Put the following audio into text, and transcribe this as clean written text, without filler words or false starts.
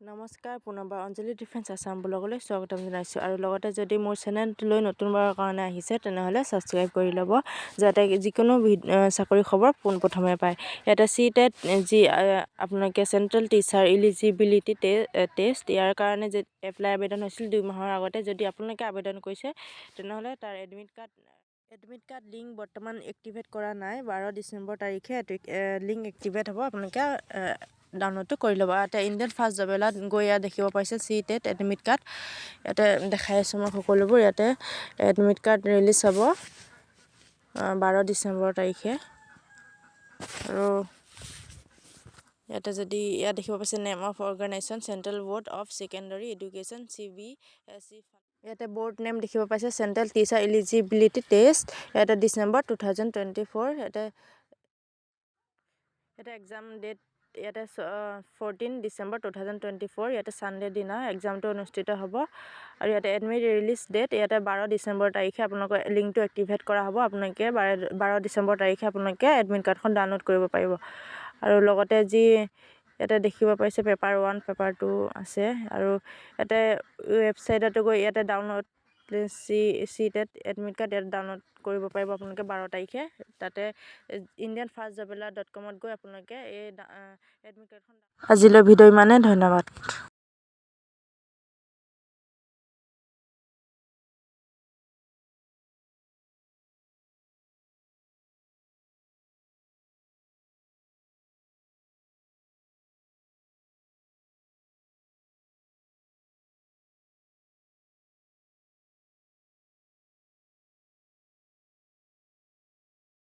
নমস্কাৰ, পুনৰবাৰ অঞ্জলি ডিফেন্স আছাম ব্লগলৈ স্বাগতম জনাইছোঁ। আৰু লগতে যদি মোৰ চেনেলটোলৈ নতুনবাৰৰ কাৰণে আহিছে তেনেহ'লে ছাবস্ক্ৰাইব কৰি ল'ব, যাতে যিকোনো চাকৰি খবৰ পোনপ্ৰথমে পায়। ইয়াতে CTET যি আপোনালোকে চেণ্ট্ৰেল টিচাৰ ইলিজিবিলিটি টেষ্ট, ইয়াৰ কাৰণে যে এপ্লাই আবেদন হৈছিল 2 মাহৰ আগতে, যদি আপোনালোকে আবেদন কৰিছে তেনেহ'লে তাৰ এডমিট কাৰ্ড লিংক বৰ্তমান এক্টিভেট কৰা নাই। 12 ডিচেম্বৰ তাৰিখে লিংক এক্টিভেট হ'ব, আপোনালোকে ডাউনলোডটো কৰি ল'ব। ইয়াতে ইণ্ডিয়ান ফাৰ্ষ্ট জবেলাত গৈ ইয়াত দেখিব পাইছে CTET এডমিট কাৰ্ড। ইয়াতে দেখাই আছোঁ মই সকলোবোৰ। ইয়াতে এডমিট কাৰ্ড ৰিলিজ হ'ব 12 ডিচেম্বৰ তাৰিখে। আৰু ইয়াতে যদি ইয়াত দেখিব পাইছে name of organisation central board of secondary education CBSE। ইয়াতে ব'ৰ্ড নেম দেখিব পাইছে চেণ্ট্ৰেল টিচাৰ ইলিজিবিলিটি টেষ্ট। ইয়াতে ডিচেম্বৰ 2024। ইয়াতে এক্সাম ডেট ইয়াতে 14 ডিচেম্বৰ 2024। ইয়াতে ছানডে দিনা এক্সামটো অনুষ্ঠিত হ'ব। আৰু ইয়াতে এডমিট ৰিলিজ ডেট ইয়াতে 12 ডিচেম্বৰ তাৰিখে আপোনালোকৰ লিংকটো এক্টিভেট কৰা হ'ব। আপোনালোকে 12 ডিচেম্বৰ তাৰিখে আপোনালোকে এডমিট কাৰ্ডখন ডাউনলোড কৰিব পাৰিব। আৰু লগতে যি ইয়াতে দেখিব পাইছে পেপাৰ 1 পেপাৰ 2 আছে। আৰু ইয়াতে ৱেবছাইটতো গৈ ইয়াতে ডাউনলোড CTET এডমিট কাৰ্ড ইয়াত ডাউনলোড কৰিব পাৰিব আপোনালোকে 12 তাৰিখে। তাতে indianfirstjobela.com গৈ আপোনালোকে এই এডমিট কাৰ্ডখন। আজিলৈ ভিডিঅ' ইমানে, ধন্যবাদ।